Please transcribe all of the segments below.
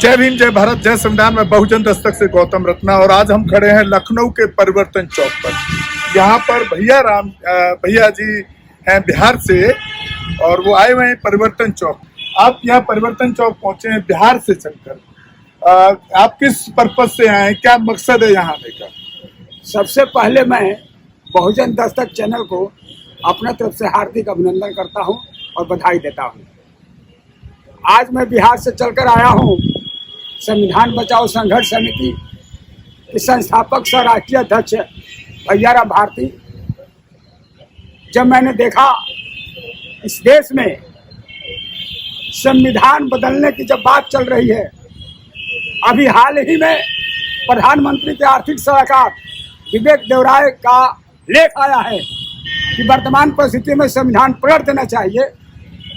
जय भीम, जय भारत, जय संविधान में बहुजन दस्तक से गौतम रत्ना। और आज हम खड़े हैं लखनऊ के परिवर्तन चौक पर। यहाँ पर भैया जी हैं बिहार से और वो आए हुए हैं परिवर्तन चौक। आप यहाँ परिवर्तन चौक पहुंचे हैं बिहार से चलकर। आप किस पर्पज से आए हैं, क्या मकसद है यहाँ आने का? सबसे पहले मैं बहुजन दस्तक चैनल को अपने तरफ से हार्दिक अभिनंदन करता हूँ और बधाई देता हूँ। आज मैं बिहार से चलकर आया हूँ संविधान बचाओ संघर्ष समिति के संस्थापक सह राष्ट्रीय अध्यक्ष भैया भारती। जब मैंने देखा इस देश में संविधान बदलने की जब बात चल रही है, अभी हाल ही में प्रधानमंत्री के आर्थिक सलाहकार विवेक देवराय का लेख आया है कि वर्तमान परिस्थिति में संविधान पलट देना चाहिए,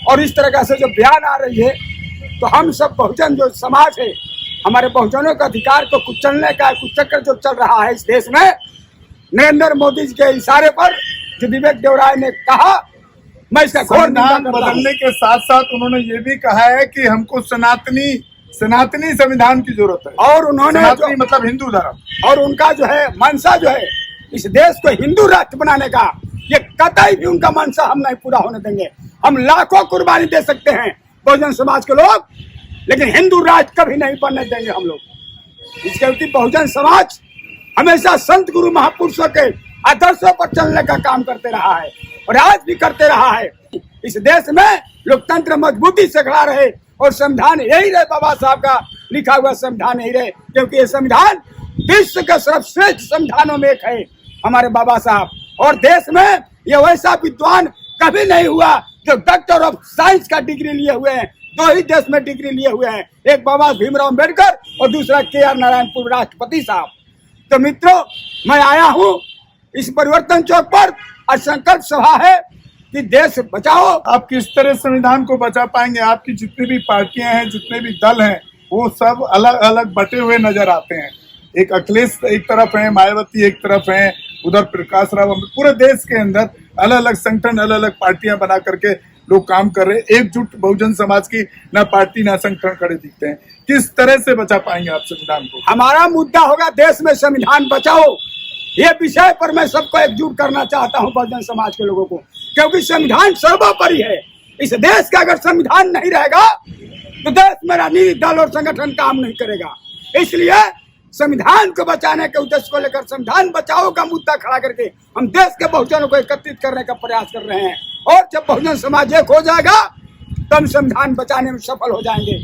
और इस तरह से जो बयान आ रही है तो हम सब बहुजन जो समाज है, हमारे बहुजनों के अधिकार को कुचलने का कुचक्कर जो चल रहा है इस देश में, नरेंद्र मोदी जी के इशारे पर जो विवेक देवराय ने कहा, मैं इसका घोर निंदा करता हूं। बदलने के साथ साथ उन्होंने ये भी कहा है कि हमको सनातनी संविधान की जरूरत है, और उन्होंने मतलब हिंदू धर्म, और उनका जो है मंशा जो है इस देश को हिंदू राष्ट्र बनाने का, ये कतई भी उनका मंशा हम नहीं पूरा होने देंगे। हम लाखों कुर्बानी दे सकते हैं बहुजन समाज के लोग, लेकिन हिंदू राष्ट्र कभी नहीं बनने देंगे हम लोग। इसके प्रति बहुजन समाज हमेशा संत गुरु महापुरुषों के आदर्शों पर चलने का काम करते रहा है और आज भी करते रहा है। इस देश में लोकतंत्र मजबूती से खड़ा रहे और संविधान यही रहे, बाबा साहब का लिखा हुआ संविधान यही रहे, क्योंकि ये संविधान विश्व के सर्वश्रेष्ठ संविधानों में एक है हमारे बाबा साहब। और देश में ये वैसा विद्वान कभी नहीं हुआ जो डॉक्टर ऑफ साइंस का डिग्री लिए हुए हैं। दो ही देश में डिग्री लिए हुए हैं, एक बाबा भीमराव अम्बेडकर और दूसरा KR नारायण पूर्व राष्ट्रपति साहब। तो मित्रों, मैं आया हूँ इस परिवर्तन चौक पर, आज संकल्प सभा है कि देश बचाओ। आप किस तरह संविधान को बचा पाएंगे? आपकी जितनी भी पार्टियां हैं, जितने भी दल हैं, वो सब अलग अलग बटे हुए नजर आते हैं। एक अखिलेश एक तरफ है, मायावती एक तरफ है, उधर प्रकाश राव, पूरे देश के अंदर अलग अलग संगठन, अलग अलग पार्टियां बना करके लोग काम कर रहे हैं। एकजुट बहुजन समाज की ना पार्टी ना संगठन खड़े दिखते हैं। किस तरह से बचा पाएंगे आप संविधान को? हमारा मुद्दा होगा देश में संविधान बचाओ। ये विषय पर मैं सबको एकजुट करना चाहता हूं, बहुजन समाज के लोगों को, क्योंकि संविधान सर्वोपरि है। इस देश का अगर संविधान नहीं रहेगा तो देश में राजनीतिक दल और संगठन काम नहीं करेगा। इसलिए संविधान को बचाने के उद्देश्य को लेकर संविधान बचाओ का मुद्दा खड़ा करके हम देश के बहुजनों को एकत्रित करने का प्रयास कर रहे हैं। और जब बहुजन समाज एक हो जाएगा तो हम संविधान बचाने में सफल हो जाएंगे।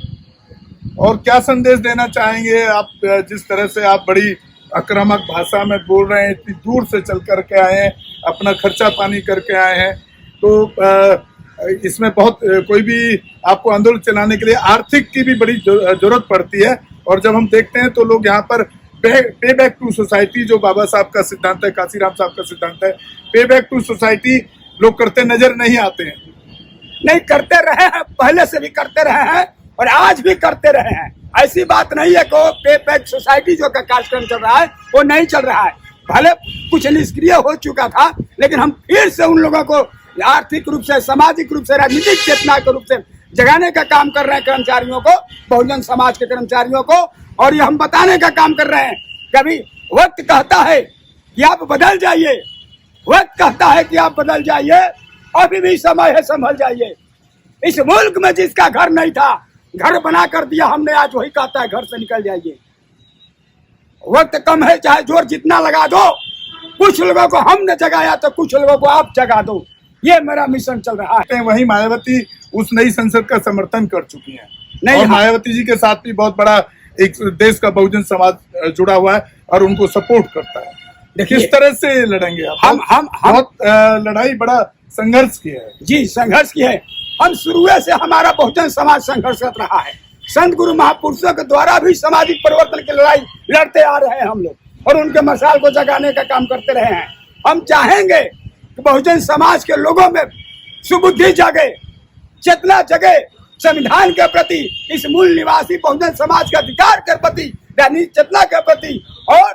और क्या संदेश देना चाहेंगे आप? जिस तरह से आप बड़ी आक्रामक भाषा में बोल रहे हैं, इतनी दूर से चल करके आए हैं, अपना खर्चा पानी करके आए हैं, तो इसमें बहुत कोई भी आपको आंदोलन चलाने के लिए आर्थिक की भी बड़ी जरूरत पड़ती है। और जब हम देखते हैं तो लोग यहाँ पर पे बैक टू सोसाइटी, जो बाबा साहब का सिद्धांत है, काशीराम साहब का सिद्धांत है, पे बैक टू सोसाइटी लोग करते नजर नहीं आते हैं। नहीं करते रहे हैं, पहले से भी करते रहे हैं और आज भी करते रहे हैं। ऐसी बात नहीं है कि पे बैक सोसाइटी जो का कार्यक्रम चल रहा है वो नहीं चल रहा है। भले कुछ निष्क्रिय हो चुका था, लेकिन हम फिर से उन लोगों को आर्थिक रूप से, सामाजिक रूप से, राजनीतिक चेतना के रूप से जगाने का काम कर रहे हैं कर्मचारियों को, बहुजन समाज के कर्मचारियों को। और ये हम बताने का काम कर रहे हैं कि अभी वक्त कहता है कि आप बदल जाइए, वक्त कहता है कि आप बदल जाइए, अभी भी समय है, संभल जाइए। इस मुल्क में जिसका घर नहीं था, घर बना कर दिया हमने, आज वही कहता है घर से निकल जाइए। वक्त कम है, चाहे जोर जितना लगा दो। कुछ लोगों को हमने जगाया तो कुछ लोगों को आप जगा दो, ये मेरा मिशन चल रहा है। वहीं मायावती उस नई संसद का समर्थन कर चुकी हैं। नहीं, और मायावती जी के साथ भी बहुत बड़ा एक देश का बहुजन समाज जुड़ा हुआ है और उनको सपोर्ट करता है। किस तरह से लड़ेंगे आप? हम बहुत लड़ाई, बड़ा संघर्ष किया है। जी, संघर्ष किया है। हम शुरू से हमारा बहुजन समाज संघर्ष कर रहा है। संत गुरु महापुरुषों के द्वारा भी सामाजिक परिवर्तन की लड़ाई लड़ते आ रहे हैं हम लोग, और उनके मशाल को जगाने का काम करते रहे हैं। हम चाहेंगे कि बहुजन समाज के लोगों में सुबुद्धि जगे, चेतना जगे, संविधान के प्रति, इस मूल निवासी बहुजन समाज के अधिकार के प्रति, राजनीतिक चेतना के प्रति, और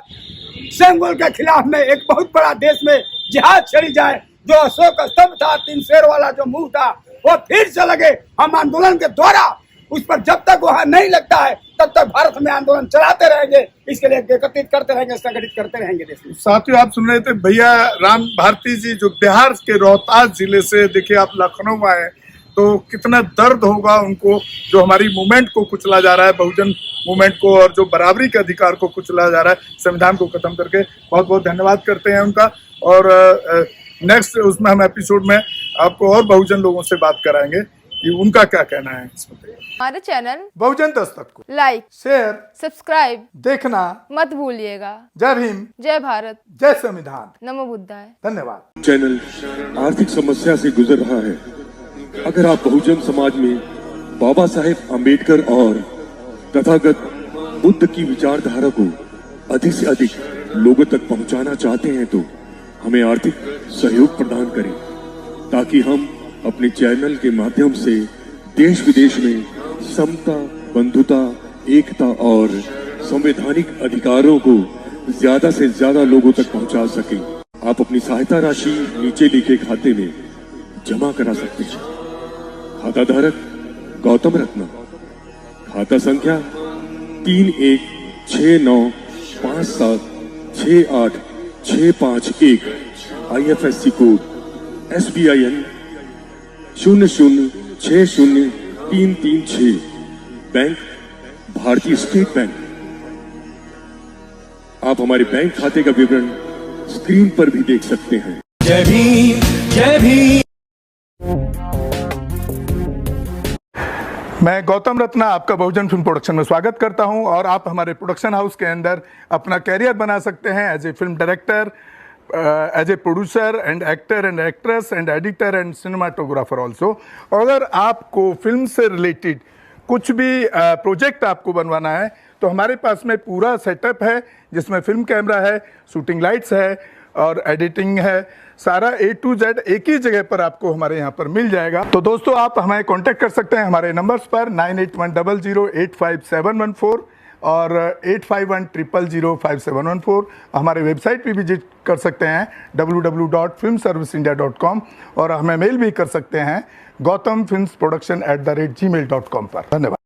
संघ के खिलाफ में एक बहुत बड़ा देश में जिहाद छड़ी जाए। जो अशोक स्तंभ था, 3 शेर वाला जो मुंह था, वो फिर से लगे। हम आंदोलन के द्वारा उस पर जब तक वहां नहीं लगता है तब तक भारत में आंदोलन चलाते रहेंगे, इसके लिए एकत्रित करते रहेंगे, संगठित करते रहेंगे देश में। साथियों, आप सुन रहे थे भैया राम भारती जी जो बिहार के रोहतास जिले से, देखिए आप लखनऊ आए तो कितना दर्द होगा उनको, जो हमारी मूवमेंट को कुचला जा रहा है, बहुजन मूवमेंट को, और जो बराबरी के अधिकार को कुचला जा रहा है संविधान को खत्म करके। बहुत बहुत धन्यवाद करते हैं उनका। और नेक्स्ट उसमें हम एपिसोड में आपको और बहुजन लोगों से बात कराएंगे कि उनका क्या कहना है इस मुद्दे पर। हमारे चैनल बहुजन दस्तक को लाइक, शेयर, सब्सक्राइब देखना मत भूलिएगा। जय भीम, जय भारत, जय संविधान, नमो बुद्धाय। धन्यवाद। चैनल आर्थिक समस्या से गुजर रहा है। अगर आप बहुजन समाज में बाबा साहेब आम्बेडकर और तथागत बुद्ध की विचारधारा को अधिक से अधिक लोगों तक पहुंचाना चाहते हैं तो हमें आर्थिक सहयोग प्रदान करें, ताकि हम अपने चैनल के माध्यम से देश विदेश में समता, बंधुता, एकता और संवैधानिक अधिकारों को ज्यादा से ज्यादा लोगों तक पहुंचा सकें। आप अपनी सहायता राशि नीचे लिखे खाते में जमा करा सकते हैं। खाता धारक गौतम रत्ना, खाता संख्या 3169576865 IFSC कोड SBIN 0060336, बैंक भारतीय स्टेट बैंक। आप हमारे बैंक खाते का विवरण स्क्रीन पर भी देख सकते हैं। जय भीम, जय भीम। मैं गौतम रत्ना आपका बहुजन फिल्म प्रोडक्शन में स्वागत करता हूं, और आप हमारे प्रोडक्शन हाउस के अंदर अपना कैरियर बना सकते हैं as a film director, as a producer and actor and actress and editor and cinematographer also. अगर आपको फिल्म से रिलेटेड कुछ भी प्रोजेक्ट आपको बनवाना है तो हमारे पास में पूरा सेटअप है, जिसमें फिल्म कैमरा है, शूटिंग लाइट्स है और एडिटिंग है। सारा A to Z एक ही जगह पर आपको हमारे यहाँ पर मिल जाएगा। तो दोस्तों, आप हमें कांटेक्ट कर सकते हैं हमारे नंबर्स पर 9810085714 और 8510005714। हमारे वेबसाइट पे विजिट कर सकते हैं www.filmserviceindia.com, और हमें मेल भी कर सकते हैं gautamfilmsproduction@gmail.com पर। धन्यवाद।